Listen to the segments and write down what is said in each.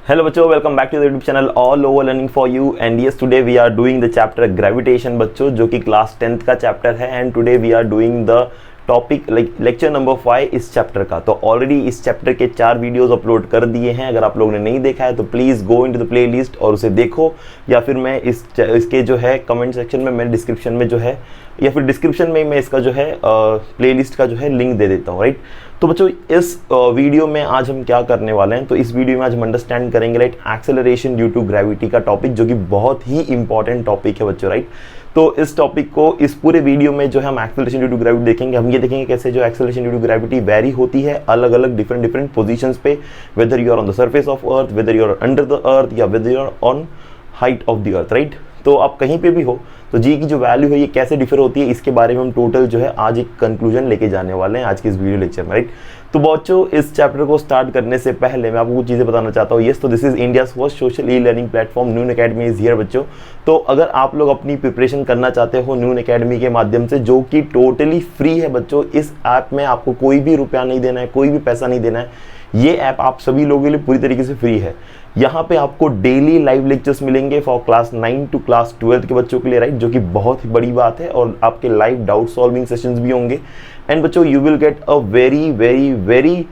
Hello बच्चों, welcome back to the YouTube channel all over learning for you. And yes, today we are doing the chapter gravitation बच्चों, जो कि class 10th का chapter है। And today we are doing the topic lecture number 5 इस chapter का। तो already इस chapter के 4 वीडियोस अपलोड कर दिए हैं। अगर आप लोगों ने नहीं देखा है तो please go into the playlist और उसे देखो, या फिर मैं इसके जो है कमेंट सेक्शन में, मैं डिस्क्रिप्शन में जो है, या फिर डिस्क्रिप्शन में मैं इसका जो है प्लेलिस्ट का जो है लिंक दे देता हूँ, राइट। तो बच्चों इस वीडियो में आज हम क्या करने वाले हैं, तो इस वीडियो में आज हम अंडरस्टैंड करेंगे, right, acceleration due to gravity का टॉपिक, जो कि बहुत ही इंपॉर्टेंट टॉपिक है बच्चों, राइट। तो इस टॉपिक को इस पूरे वीडियो में जो है हम एक्सेलरेशन ड्यू टू ग्रेविटी देखेंगे। हम ये देखेंगे कैसे जो acceleration due to gravity vary होती है अलग अलग डिफरेंट पोजीशंस पे, whether you are on the surface of earth, whether you are under the earth, या whether you are on height of the earth, right. तो आप कहीं पे भी हो तो जी की जो वैल्यू है ये कैसे डिफर होती है, इसके बारे में हम टोटल जो है आज एक कंक्लूजन लेके जाने वाले हैं आज के इस वीडियो लेक्चर में, राइट। तो बच्चों इस चैप्टर को स्टार्ट करने से पहले मैं आपको कुछ चीज़ें बताना चाहता हूँ। यस, तो this is India's first social e learning platform Noon academy is here बच्चों। तो अगर आप लोग अपनी प्रिपरेशन करना चाहते हो नून अकेडमी के माध्यम से, जो कि टोटली फ्री है बच्चों, इस ऐप में आपको कोई भी रुपया नहीं देना है, कोई भी पैसा नहीं देना है। ये ऐप आप सभी लोगों के लिए पूरी तरीके से फ्री है। यहाँ पे आपको डेली लाइव लेक्चर्स मिलेंगे फॉर क्लास 9 टू क्लास 12 के बच्चों के लिए, राइट, जो कि बहुत ही बड़ी बात है। और आपके लाइव डाउट सॉल्विंग सेशंस भी होंगे। एंड बच्चों you will get a very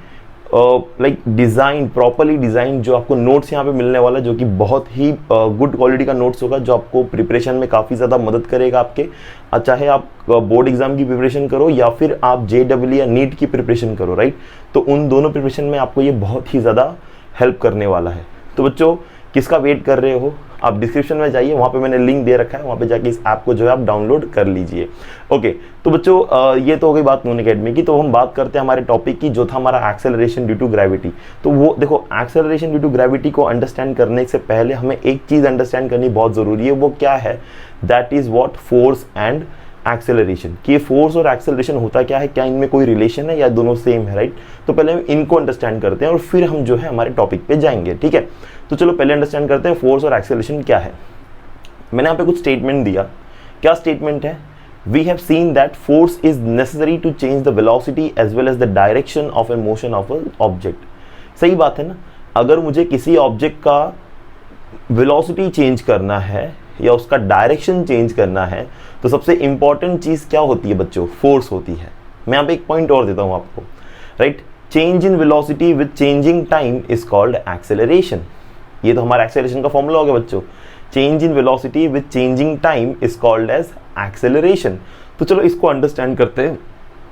like design, properly design जो आपको नोट्स यहाँ पे मिलने वाला है, जो कि बहुत ही गुड क्वालिटी का नोट्स होगा, जो आपको प्रिपरेशन में काफ़ी ज़्यादा मदद करेगा आपके। चाहे आप बोर्ड एग्जाम की प्रिपरेशन करो या फिर आप JEE या नीट की प्रिपरेशन करो, राइट, तो उन दोनों प्रिपरेशन में आपको ये बहुत ही ज़्यादा हेल्प करने वाला है। तो बच्चों किसका वेट कर रहे हो, आप डिस्क्रिप्शन में जाइए, वहाँ पे मैंने लिंक दे रखा है, वहाँ पे जाके इस ऐप को जो है आप डाउनलोड कर लीजिए। ओके, तो बच्चों ये तो हो गई बात नून अकेडमी की। तो हम बात करते हैं हमारे टॉपिक की, जो था हमारा एक्सेलरेशन ड्यू टू ग्रेविटी। तो वो देखो, एक्सेलरेशन ड्यू टू ग्रेविटी को अंडरस्टैंड करने से पहले हमें एक चीज़ अंडरस्टैंड करनी बहुत ज़रूरी है। वो क्या है? That is what force and acceleration. कि फोर्स और एक्सेलरेशन होता क्या है, क्या इनमें कोई रिलेशन है या दोनों सेम है, राइट। तो पहले हम इनको अंडरस्टैंड करते हैं और फिर हम जो है हमारे टॉपिक पे जाएंगे, ठीक है। तो चलो पहले अंडरस्टैंड करते हैं फोर्स और एक्सेलरेशन क्या है। मैंने यहाँ पे कुछ स्टेटमेंट दिया। क्या स्टेटमेंट है? We have seen that force is necessary to change the velocity as well as the direction of a motion of a object. सही बात है ना। अगर मुझे किसी ऑब्जेक्ट का वेलोसिटी चेंज करना है या उसका डायरेक्शन चेंज करना है, तो सबसे इंपॉर्टेंट चीज क्या होती है बच्चों? फोर्स होती है। मैं यहाँ पे एक पॉइंट और देता हूँ आपको, right. Change in velocity with changing time is called acceleration. ये तो हमारा एक्सेलरेशन का फॉर्मूला हो गया बच्चों। Change in velocity with changing time is called as acceleration. तो चलो इसको अंडरस्टैंड करते हैं।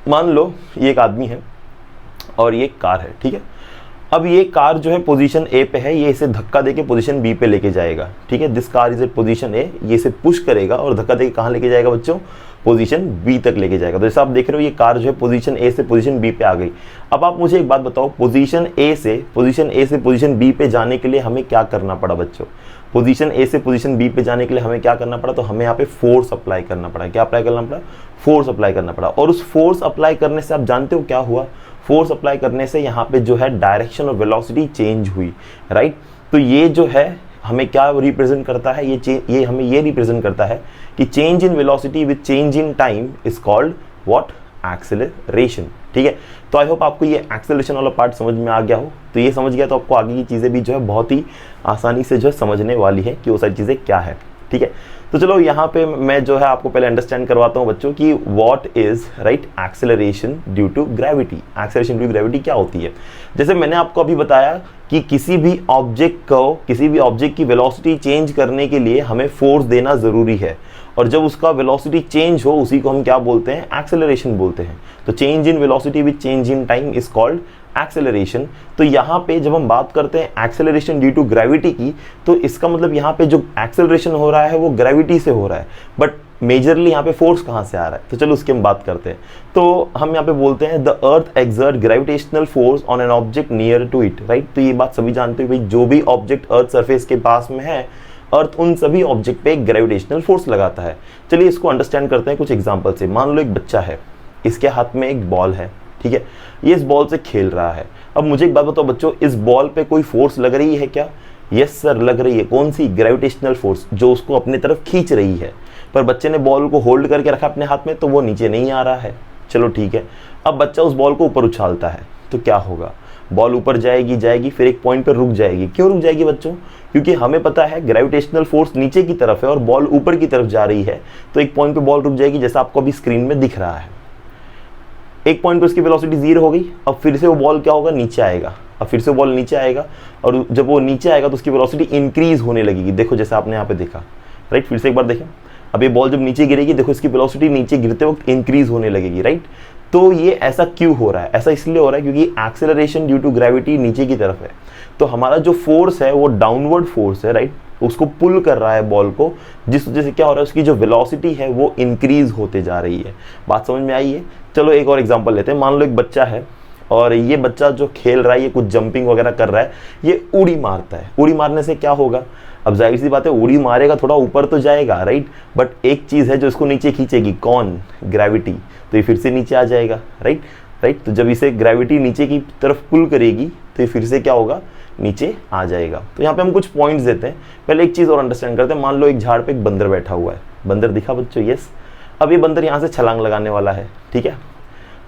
मान लो ये एक आदमी है और ये एक कार है, ठीक है। अब ये कार जो है पोजीशन A पे है, ये इसे धक्का देके पोजीशन B पे लेके जाएगा, ठीक है। This car is a position A, ये इसे पुश करेगा और धक्का देके कहाँ लेके जाएगा बच्चों? पोजीशन B तक लेके जाएगा। तो जैसा आप देख रहे हो ये कार जो है पोजीशन A से पोजीशन B पे आ गई। अब आप मुझे एक बात बताओ, पोजीशन A से पोजीशन B पे जाने के लिए हमें क्या करना पड़ा बच्चों? पोजीशन A से पोजीशन B पे जाने के लिए हमें क्या करना पड़ा? तो हमें यहाँ पे फोर्स अप्लाई करना पड़ा। क्या अप्लाई करना पड़ा? फोर्स अप्लाई करना पड़ा। और उस फोर्स अप्लाई करने से आप जानते हो क्या हुआ? फोर्स अप्लाई करने से यहाँ पे जो है डायरेक्शन और वेलोसिटी चेंज हुई, राइट। तो ये जो है हमें क्या रिप्रेजेंट करता है? ये हमें ये रिप्रेजेंट करता है कि change in velocity with change in time is called what? Acceleration, ठीक है। तो आई होप आपको ये एक्सेलरेशन वाला पार्ट समझ में आ गया हो। तो ये समझ गया तो आपको आगे की चीज़ें भी जो है बहुत ही आसानी से जो है समझने वाली है कि वो सारी चीज़ें क्या है, ठीक है। तो चलो यहाँ पे मैं जो है आपको पहले अंडरस्टैंड करवाता हूँ बच्चों कि what is, right, acceleration due to gravity. Acceleration due to gravity क्या होती है? जैसे मैंने आपको अभी बताया कि किसी भी ऑब्जेक्ट की वेलोसिटी चेंज करने के लिए हमें फोर्स देना ज़रूरी है, और जब उसका वेलोसिटी चेंज हो उसी को हम क्या बोलते हैं? एक्सेलरेशन बोलते हैं। तो change in velocity with change in time is called acceleration. तो यहाँ पे जब हम बात करते हैं एक्सेलरेशन ड्यू टू ग्रेविटी की, तो इसका मतलब यहाँ पे जो एक्सेलरेशन हो रहा है वो ग्रेविटी से हो रहा है, बट मेजरली यहाँ पे फोर्स कहाँ से आ रहा है? तो चलो उसकी हम बात करते हैं। तो हम यहाँ पे बोलते हैं the earth exert gravitational force on an object near to it, right. तो ये बात सभी जानते हो भाई, जो भी ऑब्जेक्ट अर्थ सरफेस के पास में है, अर्थ उन सभी ऑब्जेक्ट पे एक ग्रेविटेशनल फोर्स लगाता है। चलिए इसको अंडरस्टैंड करते हैं कुछ एग्जांपल से। मान लो एक बच्चा है, इसके हाथ में एक बॉल है, ठीक है। ये इस बॉल से खेल रहा है। अब मुझे एक बात बताओ बच्चों, इस बॉल पे कोई फोर्स लग रही है क्या? यस सर, लग रही है। कौन सी? ग्रेविटेशनल फोर्स, जो उसको अपने तरफ खींच रही है। पर बच्चे ने बॉल को होल्ड करके रखा अपने हाथ में, तो वो नीचे नहीं आ रहा है। चलो ठीक है। अब बच्चा उस बॉल को ऊपर उछालता है, तो क्या होगा? बॉल ऊपर जाएगी जाएगी फिर एक पॉइंट पर रुक जाएगी। क्यों रुक जाएगी बच्चों? क्योंकि हमें पता है ग्रेविटेशनल फोर्स नीचे की तरफ है और बॉल ऊपर की तरफ जा रही है, तो एक पॉइंट पे बॉल रुक जाएगी जैसा आपको अभी स्क्रीन में दिख रहा है। एक पॉइंट पे उसकी वेलोसिटी 0 हो गई, अब फिर से वो बॉल क्या होगा, नीचे आएगा। अब फिर से बॉल नीचे आएगा और जब वो नीचे आएगा तो उसकी वेलोसिटी इंक्रीज होने लगेगी। देखो जैसा आपने यहाँ पे देखा, राइट। फिर से एक बार देखें, अब ये बॉल जब नीचे गिरेगी देखो इसकी वेलोसिटी नीचे गिरते वक्त इंक्रीज होने लगेगी, राइट। तो ये ऐसा क्यों हो रहा है? ऐसा इसलिए हो रहा है क्योंकि एक्सेलरेशन ड्यू टू ग्रेविटी नीचे की तरफ है, तो हमारा जो फोर्स है वो डाउनवर्ड फोर्स है, राइट। उसको पुल कर रहा है बॉल को, जिस वजह से क्या हो रहा है, उसकी जो वेलोसिटी है वो इंक्रीज होते जा रही है। बात समझ में आई है? चलो एक और एग्जांपल लेते हैं। मान लो एक बच्चा है और ये बच्चा जो खेल रहा है, ये कुछ जंपिंग वगैरह कर रहा है, ये उड़ी मारता है। उड़ी मारने से क्या होगा? अब जाहिर सी बात है उड़ी मारेगा थोड़ा ऊपर तो जाएगा, राइट। बट एक चीज़ है जो इसको नीचे खींचेगी, कौन? ग्रेविटी। तो ये फिर से नीचे आ जाएगा, राइट। तो जब इसे ग्रेविटी नीचे की तरफ पुल करेगी तो ये फिर से क्या होगा, नीचे आ जाएगा। तो यहाँ पे हम कुछ पॉइंट्स देते हैं। पहले एक चीज़ और अंडरस्टैंड करते हैं। मान लो एक झाड़ पे एक बंदर बैठा हुआ है। बंदर दिखा बच्चों? यस। अब ये बंदर यहाँ से छलांग लगाने वाला है, ठीक है।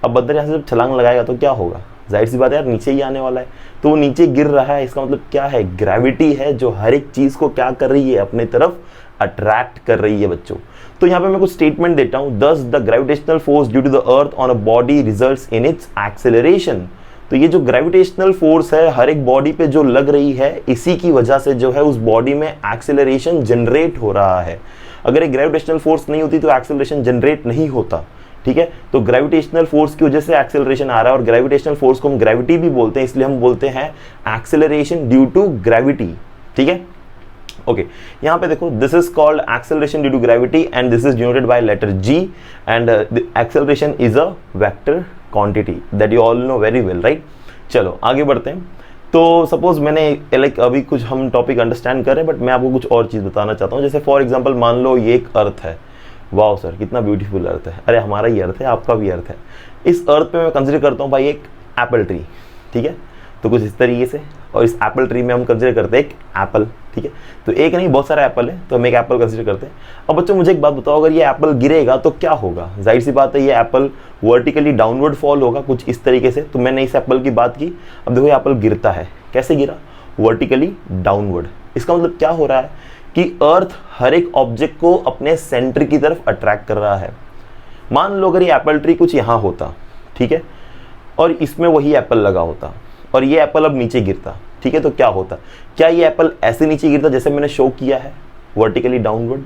अब बंदर यहाँ से जब छलांग लगाएगा तो क्या होगा? जाहिर सी बात है यार, नीचे ही आने वाला है। तो वो नीचे गिर रहा है, इसका मतलब क्या है? ग्रेविटी है जो हर एक चीज़ को क्या कर रही है, अपने तरफ अट्रैक्ट कर रही है बच्चों। तो यहाँ पे मैं कुछ स्टेटमेंट देता हूँ। Thus the gravitational force due to the earth on a body results in its acceleration. तो ये जो ग्रेविटेशनल फोर्स है हर एक बॉडी पे जो लग रही है, इसी की वजह से जो है उस बॉडी में एक्सेलरेशन जनरेट हो रहा है। अगर एक ग्रेविटेशनल फोर्स नहीं होती तो एक्सेलरेशन जनरेट नहीं होता, ठीक है। तो ग्रेविटेशनल फोर्स की वजह से एक्सेलरेशन आ रहा है, और ग्रेविटेशनल फोर्स को हम ग्रेविटी भी बोलते हैं, इसलिए हम बोलते हैं एक्सेलरेशन ड्यू टू ग्रेविटी, ठीक है। ओके, यहाँ पे देखो, this is called acceleration due to gravity and this is denoted by letter g, and acceleration is a vector quantity that you all know very well, right. चलो आगे बढ़ते हैं। तो सपोज मैंने लाइक अभी कुछ हम टॉपिक अंडरस्टैंड कर रहे हैं, बट मैं आपको कुछ और चीज़ बताना चाहता हूँ। जैसे फॉर एग्जाम्पल मान लो ये एक अर्थ है। वाह सर, कितना ब्यूटीफुल अर्थ है। अरे हमारा ही अर्थ है, आपका भी अर्थ है। इस अर्थ पे मैं कंसिडर करता हूँ भाई एक एप्पल ट्री, ठीक है। तो कुछ इस तरीके से, और इस एप्पल ट्री में हम कंसिडर करते हैं एक एप्पल, ठीक है। तो एक नहीं, बहुत सारा एप्पल है, तो हम एक एप्पल कंसिडर करते हैं। अब बच्चों मुझे एक बात बताओ, अगर ये एप्पल गिरेगा तो क्या होगा? जाहिर सी बात है ये एप्पल वर्टिकली डाउनवर्ड फॉल होगा कुछ इस तरीके से। तो मैंने इस एप्पल की बात की। अब देखो ये एप्पल गिरता है, कैसे गिरा? Vertically downward. इसका मतलब क्या हो रहा है कि अर्थ हर एक ऑब्जेक्ट को अपने सेंटर की तरफ अट्रैक्ट कर रहा है। मान लो अगर ये एप्पल ट्री कुछ यहाँ होता, ठीक है, और इसमें वही एप्पल लगा होता, और ये एप्पल अब नीचे गिरता, ठीक है, तो क्या होता? क्या ये एप्पल ऐसे नीचे गिरता जैसे मैंने शो किया है, vertically downward?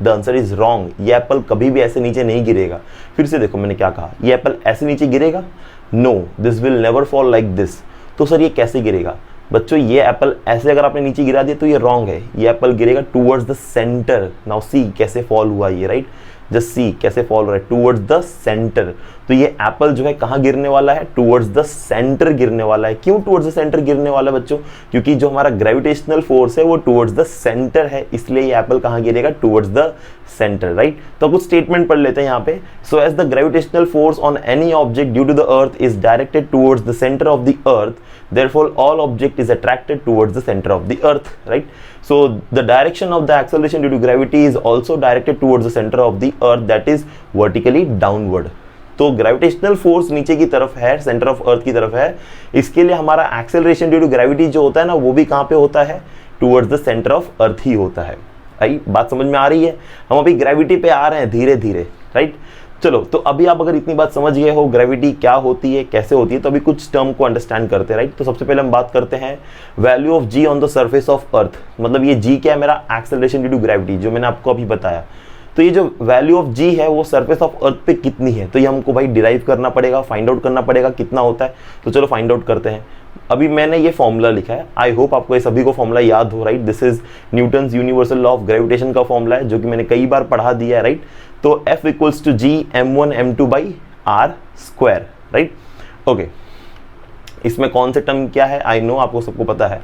The answer is wrong. ये एप्पल कभी भी ऐसे नीचे नहीं गिरेगा। फिर से देखो मैंने क्या कहा, ये एप्पल ऐसे नीचे गिरेगा? No, this will never fall like this. तो सर ये कैसे गिरेगा? बच्चों ये एप्पल ऐसे अगर आपने नीचे गिरा दिया तो ये रॉन्ग है। ये एप्पल गिरेगा towards the centre. Now see कैसे फॉल हुआ ये, राइट। जस्ट सी कैसे फॉल हो रहा है, टूवर्ड्स द सेंटर। तो ये एप्पल जो है कहाँ गिरने वाला है? टूवर्ड्स द सेंटर गिरने वाला है। क्यों टूवर्ड्स द सेंटर गिरने वाला है बच्चों? क्योंकि जो हमारा ग्रेविटेशनल फोर्स है वो टूवर्ड्स द सेंटर है, इसलिए ये एप्पल कहाँ गिरेगा? Towards the centre, right. तो कुछ स्टेटमेंट पढ़ लेते हैं यहाँ पे। So as the gravitational force on any object due to the earth is directed towards the centre of the earth, therefore all object is attracted towards the center of the earth, right? So the direction of the acceleration due to gravity is also directed towards the center of the earth, that is vertically downward. तो gravitational force नीचे की तरफ है, centre of अर्थ की तरफ है, इसके लिए हमारा एक्सेलरेशन ड्यू टू ग्रेविटी जो होता है ना, वो भी कहाँ पे होता है? Towards the centre of earth ही होता है। आई बात समझ में आ रही है? हम अभी ग्रेविटी पे आ रहे हैं धीरे धीरे, राइट। चलो, तो अभी आप अगर इतनी बात समझ गए हो ग्रेविटी क्या होती है, कैसे होती है, तो अभी कुछ टर्म को अंडरस्टैंड करते हैं, राइट। तो सबसे पहले हम बात करते हैं value of g on the surface of earth. मतलब ये जी क्या है? मेरा एक्सेलरेशन ड्यू टू ग्रेविटी, जो मैंने आपको अभी बताया। तो ये जो वैल्यू ऑफ जी है वो सरफेस ऑफ अर्थ पे कितनी है, तो ये हमको भाई डिराइव करना पड़ेगा, फाइंड आउट करना पड़ेगा कितना होता है। तो चलो फाइंड आउट करते हैं। अभी मैंने ये फॉर्मूला लिखा है, आई होप आपको ये सभी को फॉर्मूला याद हो, right. This is Newton's universal law of gravitation का फॉर्मूला है, जो कि मैंने कई बार पढ़ा दिया है, राइट। तो F equals to ji m1 m2 by are square, right. Okay, इसमें कौन से टर्म क्या है? आई नो आपको सबको पता है।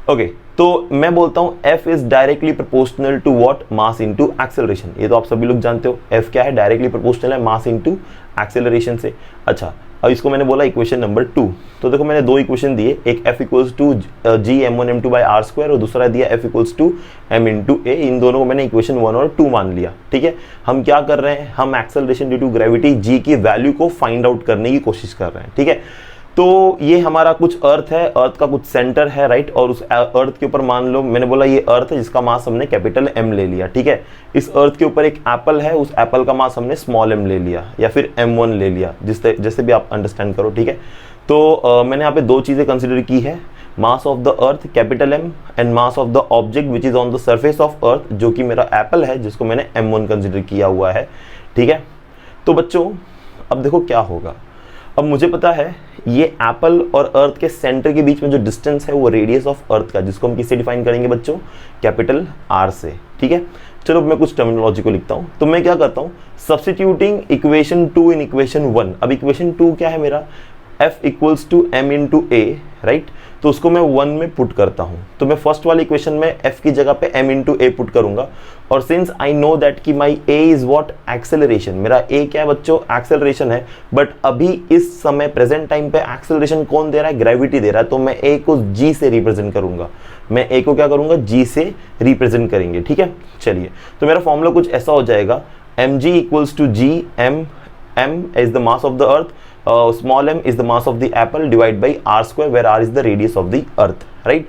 ओके, तो मैं बोलता हूँ F is directly proportional to what? Mass into acceleration. ये तो आप सभी लोग जानते हो, F क्या है? डायरेक्टली प्रोपोर्शनल है मास इनटू एक्सेलरेशन से। अच्छा, अब इसको मैंने बोला इक्वेशन नंबर 2। तो देखो मैंने दो इक्वेशन दिए, एक F equals to ji m1 m2 by are square, और दूसरा दिया F equals to m into a. इन दोनों को मैंने इक्वेशन 1 और 2 मान लिया, ठीक है। हम क्या कर रहे हैं? हम acceleration due to gravity G की वैल्यू को फाइंड आउट करने की कोशिश कर रहे हैं, ठीक है। तो ये हमारा कुछ अर्थ है, अर्थ का कुछ सेंटर है, राइट। और उस अर्थ के ऊपर मान लो मैंने बोला ये अर्थ है जिसका मास हमने कैपिटल M ले लिया, ठीक है। इस अर्थ के ऊपर एक एप्पल है, उस एप्पल का मास हमने स्मॉल m ले लिया या फिर M1 ले लिया, जैसे भी आप अंडरस्टैंड करो, ठीक है। तो मैंने यहाँ पे दो चीजें कंसिडर की है, मास of the earth capital M and mass of the object which is on the surface of earth, जो कि मेरा एप्पल है जिसको मैंने M1 कंसिडर किया हुआ है, ठीक है। तो बच्चों अब देखो क्या होगा, अब मुझे पता है ये एप्पल और अर्थ के सेंटर के बीच में जो डिस्टेंस है वो रेडियस ऑफ अर्थ का, जिसको हम किससे डिफाइन करेंगे बच्चों, कैपिटल R से, ठीक है। चलो मैं कुछ टर्मिनोलॉजी को लिखता हूं। तो मैं क्या करता हूं, सब्स्टिट्यूटिंग इक्वेशन 2 इन इक्वेशन 1। अब इक्वेशन 2 क्या है मेरा, F equals to M into A, right. तो उसको मैं 1 में पुट करता हूं। तो मैं फर्स्ट वाली इक्वेशन में F की जगह पे M इंटू A पुट करूंगा। और सिंस आई नो दैट कि माई A इज व्हाट, एक्सेलरेशन, मेरा A क्या है बच्चों, एक्सेलरेशन है। बट अभी इस समय प्रेजेंट टाइम पे एक्सेलरेशन कौन दे रहा है, ग्रेविटी दे रहा है। तो मैं A को G से रिप्रेजेंट करूंगा, मैं A को क्या करूंगा, G से रिप्रेजेंट करेंगे, ठीक है। चलिए तो मेरा फॉर्मूला कुछ ऐसा हो जाएगा, mg equals to G, m is the mass of the earth, small m is the mass of the apple divided by r square where r is the radius of the earth, right।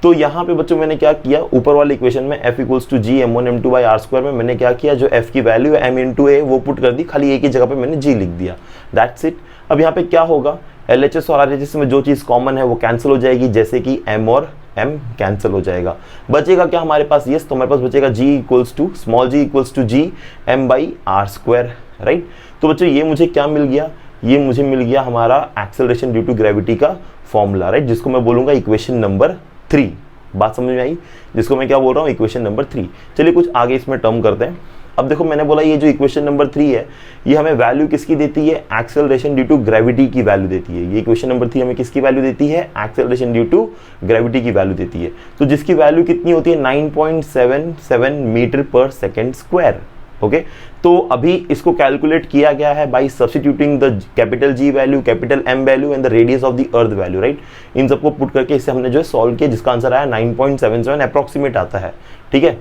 तो यहाँ पे बच्चों मैंने क्या किया, ऊपर वाले equation में f equals to ji m1 m2 by r square में मैंने क्या किया, जो f की वैल्यू है m इंटू a वो पुट कर दी, खाली a की जगह पे मैंने g लिख दिया, दैट्स इट। अब यहाँ पे क्या होगा, LHS और RHS में जो चीज़ कॉमन है वो कैंसिल हो जाएगी, जैसे कि m और m कैंसिल हो जाएगा, बचेगा क्या हमारे पास, यस, तो हमारे पास बचेगा g equals to small g equals to g m by r square, right. तो बच्चों ये मुझे क्या मिल गया, ये मुझे मिल गया हमारा एक्सेलरेशन ड्यू टू ग्रेविटी का फॉर्मूला, राइट, जिसको मैं बोलूंगा इक्वेशन नंबर 3। बात समझ में आई, जिसको मैं क्या बोल रहा हूँ, इक्वेशन नंबर 3। चलिए कुछ आगे इसमें टर्म करते हैं। अब देखो मैंने बोला ये जो इक्वेशन नंबर 3 है ये हमें वैल्यू किसकी देती है, एक्सेलरेशन ड्यू टू ग्रेविटी की वैल्यू देती है। ये इक्वेशन नंबर 3 हमें किसकी वैल्यू देती है, एक्सेलरेशन ड्यू टू ग्रेविटी की वैल्यू देती है। तो जिसकी वैल्यू कितनी होती है, 9.77 मीटर पर सेकेंड स्क्वायर, ओके। तो अभी इसको कैलकुलेट किया गया है by substituting the capital G value, capital M value and the radius of the earth value, right. इन सबको पुट करके इसे हमने जो है सॉल्व किया, जिसका आंसर आया 9.77 अप्रोक्सीमेट आता है, ठीक है।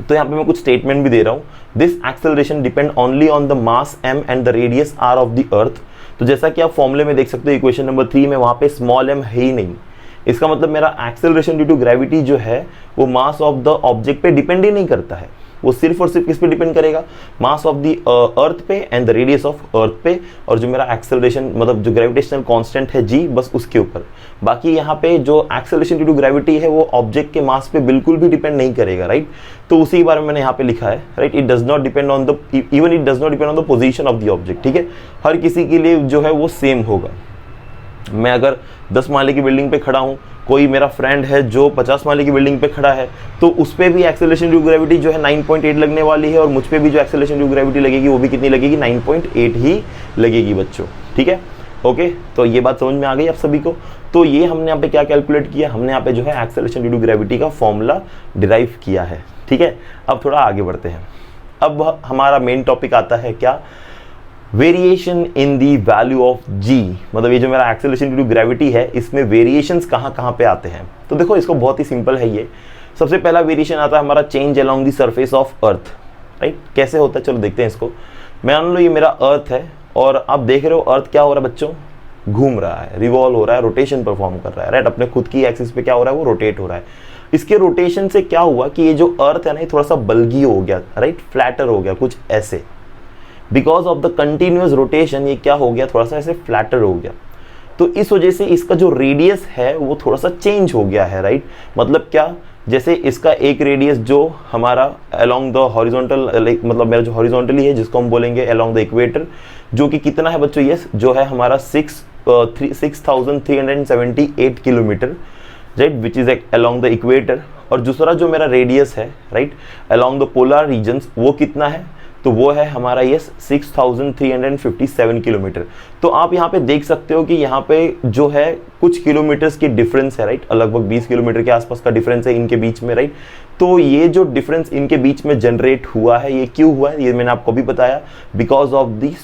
तो यहाँ पे मैं कुछ स्टेटमेंट भी दे रहा हूँ, this acceleration depend only on the mass M and the radius R of the अर्थ। तो जैसा कि आप फॉर्मूले में देख सकते हो इक्वेशन नंबर 3 में वहां पे स्मॉल m है ही नहीं, इसका मतलब मेरा एक्सेलरेशन ड्यू टू ग्रेविटी जो है वो मास ऑफ द ऑब्जेक्ट पे डिपेंड ही नहीं करता है, वो सिर्फ और सिर्फ किस पे डिपेंड करेगा, मास ऑफ द अर्थ पे and the radius of earth पे, और जो मेरा एक्सेलरेशन मतलब जो ग्रेविटेशनल कांस्टेंट है G बस उसके ऊपर। बाकी यहाँ पे जो एक्सेलरेशन ड्यू टू ग्रेविटी है वो ऑब्जेक्ट के मास पे बिल्कुल भी डिपेंड नहीं करेगा, राइट। तो उसी के बारे में मैंने यहाँ पे लिखा है, right, it does not depend on the even it does not depend on the position of the object, ठीक है। हर किसी के लिए जो है वो सेम होगा। मैं अगर 10 माले की बिल्डिंग पे खड़ा हूँ, कोई मेरा फ्रेंड है जो 50 माले की बिल्डिंग पे खड़ा है, तो उस पर भी एक्सेलरेशन ड्यू ग्रेविटी जो है 9.8 लगने वाली है, और मुझ पे भी जो एक्सेलरेशन ड्यू ग्रेविटी लगेगी वो भी कितनी लगेगी, 9.8 ही लगेगी बच्चों, ठीक है, ओके। तो ये बात समझ में आ गई आप सभी को। तो ये हमने यहाँ पे क्या कैलकुलेट किया, हमने यहाँ पे जो है एक्सेलरेशन ड्यू टू ग्रेविटी का फॉर्मूला डिराइव किया है, ठीक है। अब थोड़ा आगे बढ़ते हैं। अब हमारा मेन टॉपिक आता है क्या, variation in the value of G, मतलब ये जो मेरा एक्सेलरेशन ड्यू टू ग्रेविटी है इसमें वेरिएशंस कहाँ पे आते हैं। तो देखो इसको बहुत ही सिंपल है ये। सबसे पहला वेरिएशन आता है हमारा change along the surface of earth, right. कैसे होता है चलो देखते हैं इसको। मान लो ये मेरा अर्थ है और आप देख रहे हो अर्थ क्या हो रहा है बच्चों, घूम रहा है, रिवॉल्व हो रहा है, रोटेशन परफॉर्म कर रहा है, राइट। अपने खुद की एक्सिस पे क्या हो रहा है, वो रोटेट हो रहा है। इसके रोटेशन से क्या हुआ कि ये जो अर्थ है ना ये थोड़ा सा बल्गी हो गया, राइट, फ्लैटर हो गया, कुछ ऐसे। Because of the continuous rotation ये क्या हो गया, थोड़ा सा ऐसे फ्लैटर हो गया। तो इस वजह से इसका जो रेडियस है वो थोड़ा सा चेंज हो गया है, राइट। मतलब क्या, जैसे इसका एक रेडियस जो हमारा अलोंग द हॉरिजॉन्टल, मतलब मेरा जो हॉरिजॉन्टली है जिसको हम बोलेंगे अलोंग द इक्वेटर, जो कि कितना है बच्चों, ये जो है हमारा 6378 kilometre, right, which is along the equator. और दूसरा जो मेरा रेडियस है, right, along the polar regions, वो कितना है, तो वो है हमारा ये 6357 किलोमीटर। तो आप यहाँ पे देख सकते हो कि यहाँ पे जो है कुछ किलोमीटर्स की डिफरेंस है, राइट, लगभग 20 किलोमीटर के आसपास का डिफरेंस है इनके बीच में, राइट। तो ये जो डिफरेंस इनके बीच में जनरेट हुआ है ये क्यों हुआ है, ये मैंने आपको भी बताया, because of the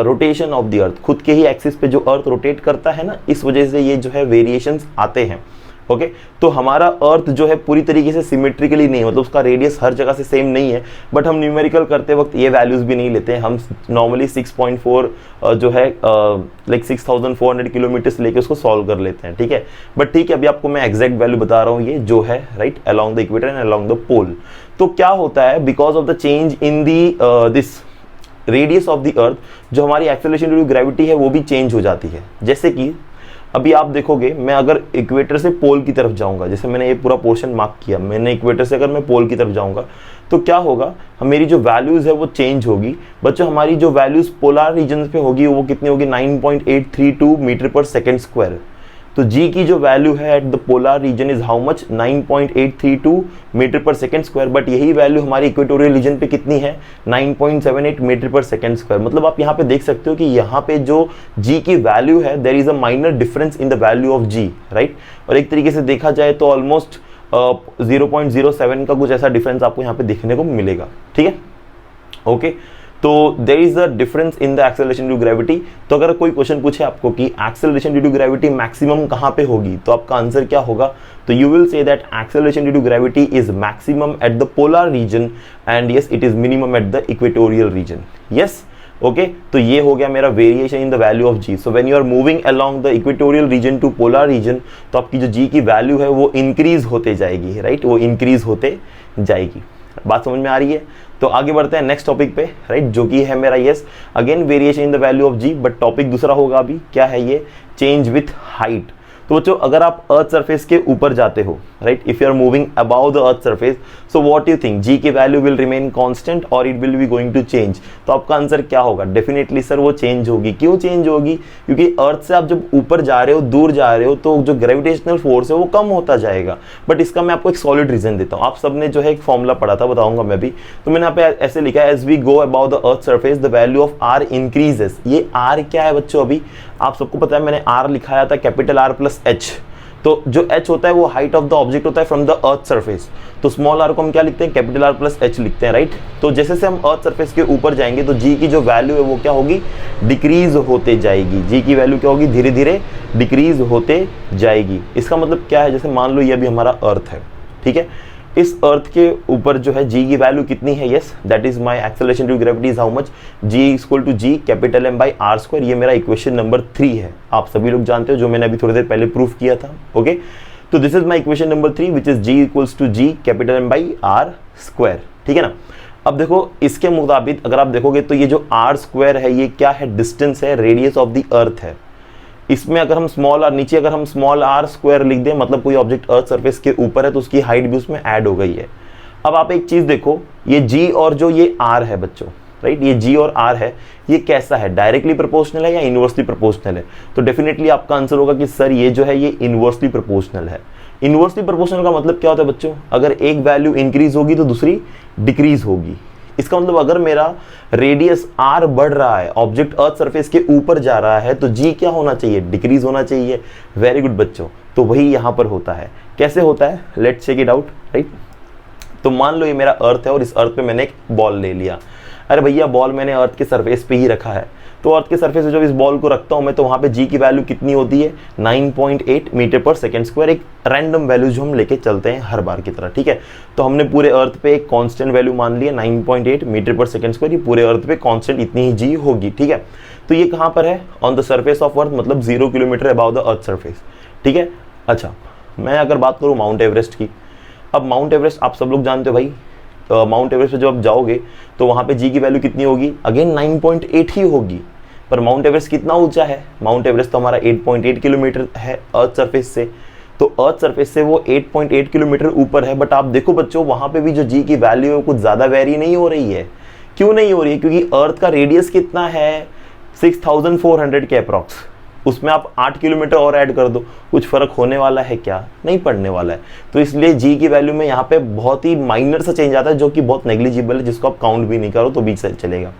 rotation of the अर्थ। खुद के ही एक्सिस पे जो अर्थ रोटेट करता है ना, इस वजह से ये जो है वेरिएशंस आते हैं, ओके तो हमारा अर्थ जो है पूरी तरीके से सिमेट्रिकली नहीं है, मतलब उसका रेडियस हर जगह से सेम नहीं है, बट हम न्यूमेरिकल करते वक्त ये वैल्यूज भी नहीं लेते हैं। हम नॉर्मली 6.4 जो है लाइक 6400 किलोमीटर लेके उसको सॉल्व कर लेते हैं, ठीक है। बट ठीक है, अभी आपको मैं एग्जैक्ट वैल्यू बता रहा हूँ, ये जो है right along the equator and along the pole. तो क्या होता है, because of the change in the this radius of the earth, जो हमारी एक्सेलरेशन ड्यू टू ग्रेविटी है वो भी चेंज हो जाती है। जैसे कि अभी आप देखोगे, मैं अगर इक्वेटर से पोल की तरफ जाऊंगा, जैसे मैंने ये पूरा पोर्शन मार्क किया, मैंने इक्वेटर से अगर मैं पोल की तरफ जाऊंगा तो क्या होगा, मेरी जो वैल्यूज है वो चेंज होगी। बच्चों हमारी जो वैल्यूज पोलर रीजन पे होगी वो कितनी होगी, 9.832 मीटर पर सेकेंड स्क्वायर। तो जी की जो वैल्यू है at the polar region is how much, 9.832 metre पर सेकेंड स्क्वायर। बट यही वैल्यू हमारी इक्वेटोरियल रीजन पे कितनी है, 9.78 मीटर पर सेकेंड स्क्वायर। मतलब आप यहाँ पे देख सकते हो कि यहाँ पे जो जी की वैल्यू है there is a minor difference in the value of ji, right. और एक तरीके से देखा जाए तो ऑलमोस्ट 0.07 का कुछ ऐसा डिफरेंस आपको यहाँ पे देखने को मिलेगा, ठीक है। ओके तो there is a difference in the acceleration due to gravity. तो अगर कोई क्वेश्चन पूछे आपको कि acceleration due to gravity maximum कहाँ पे होगी, तो आपका आंसर क्या होगा, तो you will say that acceleration due to gravity is maximum at the polar region and yes it is minimum at the equatorial region. Yes okay तो ये हो गया मेरा variation in the value of ji. So when you are moving along the equatorial region to polar region, तो आपकी जो जी की value है वो इंक्रीज होते जाएगी, राइट, वो इंक्रीज होते जाएगी। बात समझ में आ रही है। तो आगे बढ़ते हैं नेक्स्ट टॉपिक पे, राइट, जो कि है मेरा yes again variation in the value of g, but topic दूसरा होगा अभी। क्या है ये, चेंज विथ हाइट। तो बच्चों अगर आप अर्थ सरफेस के ऊपर जाते हो, right, if you are moving above the earth surface, so what you think, G की वैल्यू विल रिमेन कांस्टेंट और it will be going to change. तो आपका आंसर क्या होगा, डेफिनेटली सर वो चेंज होगी। क्यों चेंज होगी, क्योंकि अर्थ से आप जब ऊपर जा रहे हो, दूर जा रहे हो, तो जो ग्रेविटेशनल फोर्स है वो कम होता जाएगा। बट इसका मैं आपको एक सॉलिड रीजन देता हूँ। आप सबने जो है एक फॉर्मूला पढ़ा था, बताऊंगा मैं भी। तो मैंने यहाँ पे ऐसे लिखा है, as we go above the earth surface the value of r increases. ये आर क्या है बच्चों, अभी आप सबको पता है, मैंने आर लिखाया था कैपिटल आर प्लस एच। तो जो h होता है वो हाइट ऑफ द ऑब्जेक्ट होता है फ्रॉम द अर्थ सरफेस। तो स्मॉल r को हम क्या लिखते हैं, कैपिटल R प्लस h लिखते हैं, राइट। तो जैसे से हम अर्थ सरफेस के ऊपर जाएंगे तो g की जो वैल्यू है वो क्या होगी, डिक्रीज होते जाएगी। g की वैल्यू क्या होगी, धीरे धीरे डिक्रीज होते जाएगी। इसका मतलब क्या है, जैसे मान लो ये अभी हमारा अर्थ है, ठीक है, इस अर्थ के ऊपर जो है जी की वैल्यू कितनी है, yes that is my acceleration due to gravity is how much, g equal to g capital M by are square. ये मेरा इक्वेशन नंबर 3 है, आप सभी लोग जानते हो, जो मैंने अभी थोड़ी देर पहले प्रूफ किया था। ओके तो this is my equation number 3 which is g equals to g capital M by are square, ठीक है ना। अब देखो इसके मुताबिक अगर आप देखोगे तो ये जो आर स्क्वायर है ये क्या है, डिस्टेंस है, रेडियस ऑफ द अर्थ है। इसमें अगर हम स्मॉल आर, नीचे अगर हम स्मॉल आर स्क्वायर लिख दें, मतलब कोई ऑब्जेक्ट अर्थ सरफेस के ऊपर है तो उसकी हाइट भी उसमें ऐड हो गई है। अब आप एक चीज देखो, ये जी और जो ये आर है बच्चों, राइट, ये जी और आर है, ये कैसा है, डायरेक्टली प्रोपोर्शनल है या इनवर्सली प्रोपोर्शनल है। तो डेफिनेटली आपका आंसर होगा कि सर ये जो है ये इनवर्सली प्रोपोर्शनल है। इनवर्सली प्रोपोर्शनल का मतलब क्या होता है बच्चों, अगर एक वैल्यू इंक्रीज होगी तो दूसरी डिक्रीज होगी। इसका मतलब अगर मेरा रेडियस r बढ़ रहा है, ऑब्जेक्ट अर्थ सरफेस के ऊपर जा रहा है, तो g क्या होना चाहिए, डिक्रीज होना चाहिए। वेरी गुड बच्चों, तो वही यहां पर होता है। कैसे होता है, let's check it out, right. तो मान लो ये मेरा अर्थ है और इस अर्थ पे मैंने एक बॉल ले लिया। अरे भैया बॉल मैंने अर्थ के सरफेस पे ही रखा है, तो अर्थ के सरफेस पे जब इस बॉल को रखता हूं मैं, तो वहां पे जी की वैल्यू कितनी होती है, 9.8 मीटर पर सेकेंड स्क्वायर। एक रैंडम वैल्यू जो हम लेके चलते हैं हर बार की तरह, ठीक है। तो हमने पूरे अर्थ पे एक कांस्टेंट वैल्यू मान लिया 9.8 मीटर पर सेकेंड स्क्वायर। ये पूरे अर्थ पे कांस्टेंट इतनी ही जी होगी, ठीक है। तो ये कहां पर है, on the surface of earth, मतलब 0 kilometre above the earth surface, ठीक है। अच्छा मैं अगर बात करूँ माउंट एवरेस्ट की, अब माउंट एवरेस्ट आप सब लोग जानते हो भाई, माउंट एवरेस्ट पे जब आप जाओगे तो वहां पे जी की वैल्यू कितनी होगी, अगेन 9.8 ही होगी। पर माउंट एवरेस्ट कितना ऊंचा है, माउंट एवरेस्ट तो हमारा 8.8 किलोमीटर है अर्थ सरफेस से, तो अर्थ सरफेस से वो 8.8 किलोमीटर ऊपर है। बट आप देखो बच्चों वहां पे भी जो जी की वैल्यू है कुछ ज्यादा वेरी नहीं हो रही है। क्यों नहीं हो रही है, क्योंकि अर्थ का रेडियस कितना है, 6400 के अप्रॉक्स। उसमें आप 8 किलोमीटर और ऐड कर दो, कुछ फर्क होने वाला है क्या, नहीं पड़ने वाला है। तो इसलिए जी की वैल्यू में यहाँ पे बहुत ही माइनर सा चेंज आता है, जो कि बहुत नेग्लिजिबल है, जिसको आप काउंट भी नहीं करो तो भी चलेगा।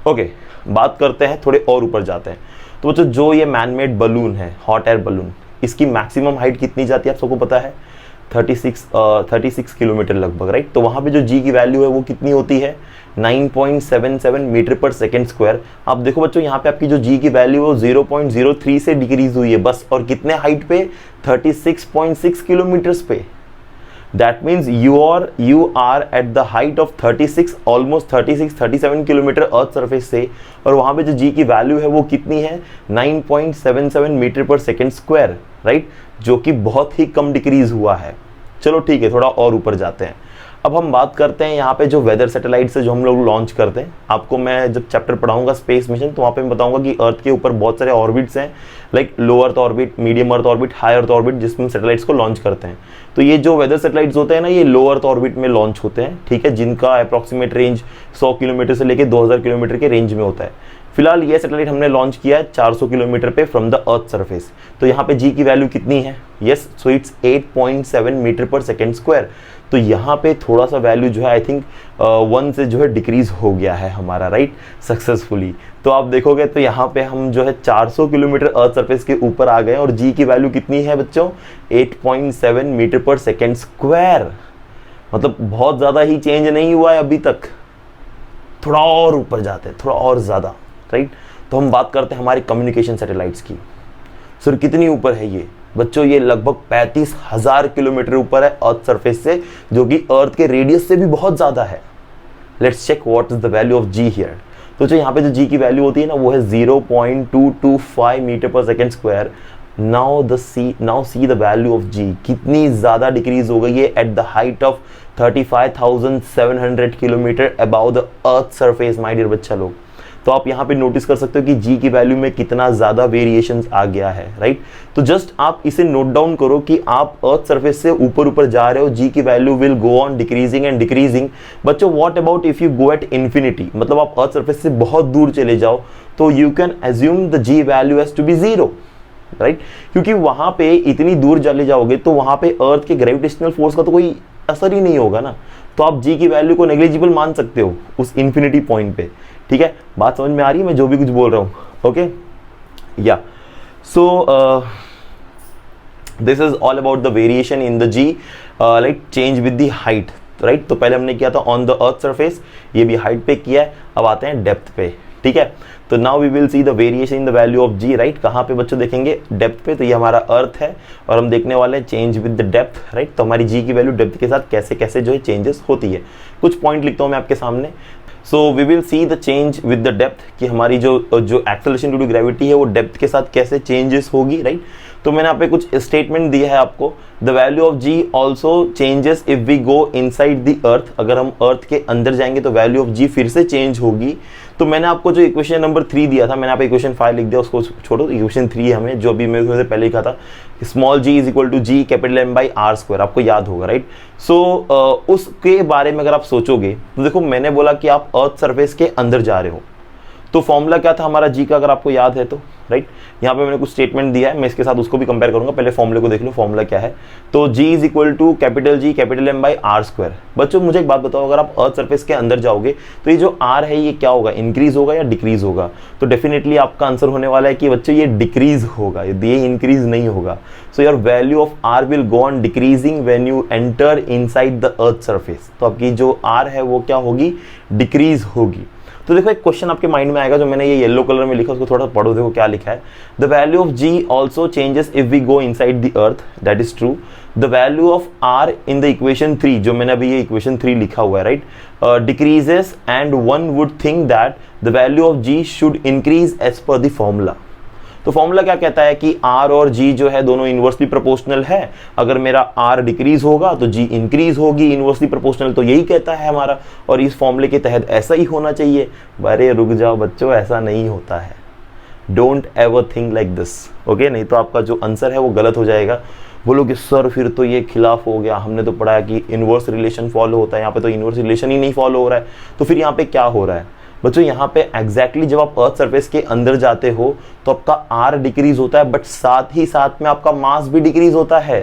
ओके बात करते हैं, थोड़े और ऊपर जाते हैं। तो बच्चों जो ये मैन मेड बलून है, हॉट एयर बलून, इसकी मैक्सिमम हाइट कितनी जाती है आप सबको पता है, 36 किलोमीटर लगभग, राइट। तो वहाँ पे जो जी की वैल्यू है वो कितनी होती है, 9.77 मीटर पर सेकेंड स्क्वायर। आप देखो बच्चों यहाँ पे आपकी जो जी की वैल्यू है वो 0.03 से डिक्रीज हुई है बस, और कितने हाइट पे, 36.6 किलोमीटर्स पे। That means you are at the height of 36, almost 37 kilometre earth surface से, और वहाँ पे जो जी की वैल्यू है वो कितनी है, 9.77 मीटर पर सेकेंड स्क्वायर, राइट, जो कि बहुत ही कम डिक्रीज हुआ है। चलो ठीक है, थोड़ा और ऊपर जाते हैं। अब हम बात करते हैं यहाँ पे जो वेदर सैटेलाइट से जो हम लोग लॉन्च करते हैं। आपको मैं जब चैप्टर पढ़ाऊंगा स्पेस मिशन, तो वहाँ पे मैं बताऊंगा कि अर्थ के ऊपर बहुत सारे ऑर्बिट्स हैं, like low earth orbit, medium earth orbit, high earth orbit, जिसमें सैटेलाइट्स को लॉन्च करते हैं। तो ये जो वेदर सैटेलाइट्स होते हैं ना, ये लो अर्थ ऑर्बिट में लॉन्च होते हैं, ठीक है, जिनका अप्रॉक्सीमेट रेंज 100 किलोमीटर से लेकर 2000 किलोमीटर के रेंज में होता है। फिलहाल ये सैटेलाइट हमने लॉन्च किया है 400 किलोमीटर पे फ्रॉम द अर्थ सरफेस। तो यहाँ पे जी की वैल्यू कितनी है, यस, सो इट्स 8.7 मीटर पर सेकेंड स्क्वायर। तो यहाँ पे थोड़ा सा वैल्यू जो है आई थिंक 1 से जो है डिक्रीज हो गया है हमारा, राइट, सक्सेसफुली। तो आप देखोगे तो यहाँ पे हम जो है 400 किलोमीटर अर्थ सरफेस के ऊपर आ गए, और जी की वैल्यू कितनी है बच्चों, 8.7 मीटर पर सेकेंड स्क्वायर। मतलब बहुत ज़्यादा ही चेंज नहीं हुआ है अभी तक, थोड़ा और ऊपर जाते हैं, थोड़ा और ज़्यादा, राइट। तो हम बात करते हैं हमारे कम्युनिकेशन सैटेलाइट्स की। सर कितनी ऊपर है ये बच्चों, ये लगभग 35,000 किलोमीटर ऊपर है अर्थ सरफेस से, जो कि अर्थ के रेडियस से भी बहुत ज़्यादा है। Let's check what is the value of g here. तो जो यहाँ पे जो जी की वैल्यू होती है ना, वो है 0.225 मीटर पर second square. Now see the value of G, कितनी ज़्यादा डिक्रीज हो गई है at the height of 35,700 kilometre above the earth surface, my dear बच्चा लोग। तो आप यहाँ पे नोटिस कर सकते हो कि जी की वैल्यू में कितना ज़्यादा वेरिएशंस आ गया है, राइट। तो जस्ट आप इसे नोट डाउन करो कि आप अर्थ सरफेस से ऊपर ऊपर जा रहे हो, जी की value will go on decreasing and decreasing. बच्चों what about if you go at infinity, मतलब आप अर्थ सरफेस से बहुत दूर चले जाओ, तो you can assume the g value has to be 0, right, क्योंकि वहां पे इतनी दूर चले जाओगे तो वहां पे अर्थ के ग्रेविटेशनल फोर्स का तो कोई असर ही नहीं होगा ना। तो आप जी की वैल्यू को नेग्लिजिबल मान सकते हो उस इन्फिनिटी पॉइंट पे, ठीक है। बात समझ में आ रही है मैं जो भी कुछ बोल रहा हूँ, okay, yeah. So this is all about the variation in the g, like change with the height, right. तो पहले हमने किया था ऑन द अर्थ सरफेस, ये भी हाइट पे किया है, अब आते हैं डेप्थ पे, ठीक है। तो now we will see the variation in the value of ji, right. कहाँ पे बच्चों देखेंगे, डेप्थ पे। तो ये हमारा अर्थ है और हम देखने वाले हैं change with the depth, right. तो हमारी जी की वैल्यू डेप्थ के साथ कैसे कैसे जो है चेंजेस होती है। कुछ पॉइंट लिखता हूँ मैं आपके सामने। So we will see the change with the depth, कि हमारी जो एक्सेलरेशन ड्यू टू ग्रेविटी है वो डेप्थ के साथ कैसे चेंजेस होगी, राइट। तो मैंने यहाँ पे कुछ स्टेटमेंट दिया है आपको। The value of g also changes if we go inside the earth, अगर हम अर्थ के अंदर जाएंगे तो वैल्यू ऑफ जी फिर से चेंज होगी। तो मैंने आपको जो इक्वेशन नंबर 3 दिया था, मैंने आप इक्वेशन 5 लिख दिया, उसको छोड़ो, इक्वेशन 3 है हमें, जो भी मैं थोड़ी देर पहले लिखा था, small g is equal to g capital M by are square, आपको याद होगा, राइट। सो उसके बारे में अगर आप सोचोगे तो देखो मैंने बोला कि आप अर्थ सरफेस के अंदर जा रहे हो, तो फॉर्मूला क्या था हमारा जी का, अगर आपको याद है तो, राइट। यहाँ पे मैंने कुछ स्टेटमेंट दिया है, मैं इसके साथ उसको भी कंपेयर करूंगा, पहले फॉर्मूले को देख लो, फॉर्मूला क्या है। तो G is equal to capital G capital M by are square. बच्चों मुझे एक बात बताओ, अगर आप अर्थ सरफेस के अंदर जाओगे तो ये जो आर है ये क्या होगा, इंक्रीज होगा या डिक्रीज होगा? तो डेफिनेटली आपका आंसर होने वाला है कि बच्चों ये डिक्रीज होगा, ये इंक्रीज नहीं होगा। So your value of r will go on decreasing when you enter inside the earth surface. तो आपकी जो आर है वो क्या होगी, डिक्रीज होगी। तो देखो एक क्वेश्चन आपके माइंड में आएगा, जो मैंने ये येलो कलर में लिखा उसको थोड़ा पढ़ो, देखो क्या लिखा है। The value of g also changes if we go inside the earth, that is true. The value of r in the equation 3, जो मैंने अभी ये इक्वेशन 3 लिखा हुआ है, right, decreases and one would think that the value of g should increase as per the formula. तो formula क्या कहता है कि आर और जी जो है दोनों इनवर्सली प्रोपोर्शनल है। अगर मेरा आर डिक्रीज होगा तो जी इंक्रीज होगी, इनवर्सली प्रोपोर्शनल, तो यही कहता है हमारा, और इस फॉर्मूले के तहत ऐसा ही होना चाहिए। अरे रुक जाओ बच्चों, ऐसा नहीं होता है, don't ever think like this, okay, नहीं तो आपका जो आंसर है वो गलत हो जाएगा। बोलोगे सर फिर तो ये खिलाफ हो गया, हमने तो पढ़ा है कि इनवर्स रिलेशन फॉलो होता है, यहाँ पे तो इनवर्स रिलेशन ही नहीं फॉलो हो रहा है, तो फिर यहाँ पे क्या हो रहा है? बच्चों यहाँ पे एग्जैक्टली जब आप अर्थ सरफेस के अंदर जाते हो तो आपका आर डिक्रीज होता है, बट साथ ही साथ में आपका मास भी डिक्रीज होता है।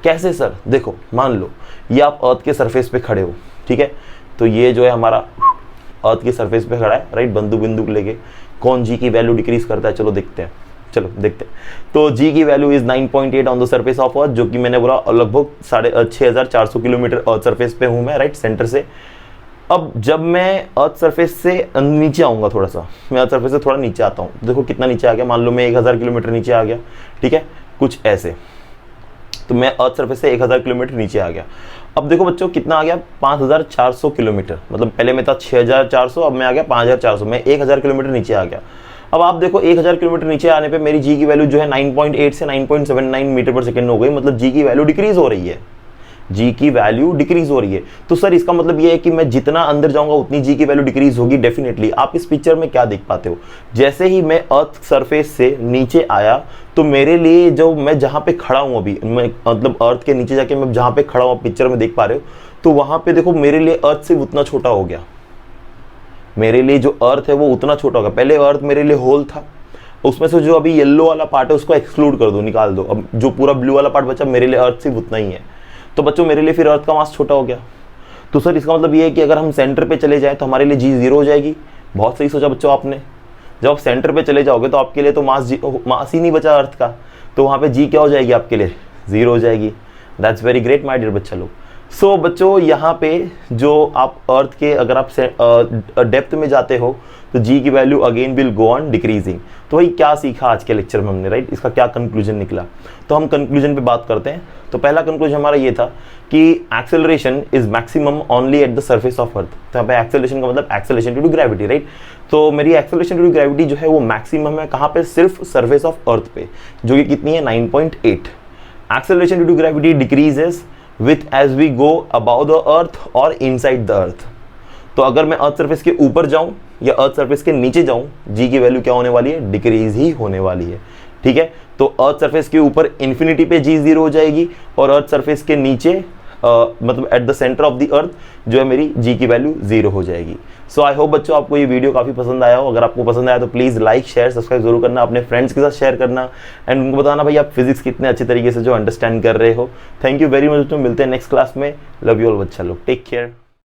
कैसे सर? देखो मान लो ये आप अर्थ के सरफेस पे खड़े हो, ठीक है, तो ये जो है हमारा अर्थ के सरफेस पे खड़ा है, राइट, बंदूक लेके। कौन जी की वैल्यू डिक्रीज करता है, चलो देखते हैं। चलो देखते हैं। तो जी की value is 9.8 on the surface of अर्थ, जो कि मैंने बोला लगभग 6400 किलोमीटर अर्थ सरफेस पे हूँ मैं, राइट, सेंटर से। अब जब मैं अर्थ सरफेस से नीचे आऊँगा, थोड़ा सा मैं अर्थ सरफेस से थोड़ा नीचे आता हूँ, देखो कितना नीचे आ गया, मान लो मैं 1000 किलोमीटर नीचे आ गया, ठीक है, कुछ ऐसे। तो मैं अर्थ सरफेस से 1000 किलोमीटर नीचे आ गया। अब देखो बच्चों कितना आ गया, 5400 किलोमीटर, मतलब पहले मैं था 6400, अब मैं आ गया 5400, मैं 1000 किलोमीटर नीचे आ गया। अब आप देखो 1000 किलोमीटर नीचे आने पे मेरी जी की वैल्यू जो है 9.8 से 9.79 मीटर पर सेकंड हो गई, मतलब जी की वैल्यू डिक्रीज हो रही है, जी की वैल्यू डिक्रीज हो रही है। तो सर इसका मतलब ये है कि मैं जितना अंदर जाऊंगा उतनी जी की वैल्यू डिक्रीज होगी। डेफिनेटली आप इस पिक्चर में क्या देख पाते हो, जैसे ही मैं अर्थ सरफेस से नीचे आया तो मेरे लिए जो मैं जहां पे खड़ा हूं अभी, मैं मतलब अर्थ के नीचे जाके मैं जहां पे खड़ा हूं, पिक्चर में देख पा रहे हो, तो वहां पे देखो मेरे लिए अर्थ से उतना छोटा हो गया, मेरे लिए जो अर्थ है वो उतना छोटा होगा। पहले अर्थ मेरे लिए होल था, उसमें से जो अभी येलो वाला पार्ट है उसको एक्सक्लूड कर दो, निकाल दो, अब जो पूरा ब्लू वाला पार्ट बचा मेरे लिए अर्थ सिर्फ उतना ही है। तो बच्चों मेरे लिए फिर अर्थ का मास छोटा हो गया। तो सर इसका मतलब ये है कि अगर हम सेंटर पे चले जाएं तो हमारे लिए जी जीरो हो जाएगी। बहुत सही सोचा बच्चों आपने, जब आप सेंटर पे चले जाओगे तो आपके लिए तो मास ही नहीं बचा अर्थ का, तो वहाँ पे जी क्या हो जाएगी आपके लिए, जीरो हो जाएगी। That's very great my dear बच्चा लोग। सो बच्चों यहाँ पे जो आप अर्थ के अगर आप डेप्थ में जाते हो तो जी की value again will go on decreasing. तो भाई क्या सीखा आज के लेक्चर में हमने, राइट, इसका क्या कंक्लूजन निकला, तो हम कंक्लूजन पे बात करते हैं। तो पहला कंक्लूजन हमारा ये था कि acceleration is maximum only at the surface of earth. तो यहाँ पे एक्सेलरेशन का मतलब acceleration due to gravity, right. तो मेरी एक्सेलरेशन ड्यू टू ग्रेविटी जो है वो मैक्सिमम है कहाँ पे, सिर्फ सरफेस ऑफ अर्थ पे, जो कि कितनी है 9.8। Acceleration due to gravity decreases with as we go above the earth और inside the earth। तो अगर मैं अर्थ सरफेस के ऊपर जाऊं या अर्थ सरफेस के नीचे जाऊं, जी की वैल्यू क्या होने वाली है, डिक्रीज ही होने वाली है, ठीक है। तो अर्थ सरफेस के ऊपर इन्फिनिटी पे जी जीरो हो जाएगी और अर्थ सरफेस के नीचे मतलब at the centre of the earth जो है मेरी जी की वैल्यू जीरो हो जाएगी। सो आई होप बच्चों आपको ये वीडियो काफ़ी पसंद आया हो। अगर आपको पसंद आया तो प्लीज़ लाइक शेयर सब्सक्राइब जरूर करना, अपने फ्रेंड्स के साथ शेयर करना एंड उनको बताना भाई आप फिजिक्स कितने अच्छे तरीके से जो अंडरस्टैंड कर रहे हो। थैंक यू वेरी मच, मिलते हैं नेक्स्ट क्लास में। लव यू ऑल बच्चा लोग, टेक केयर।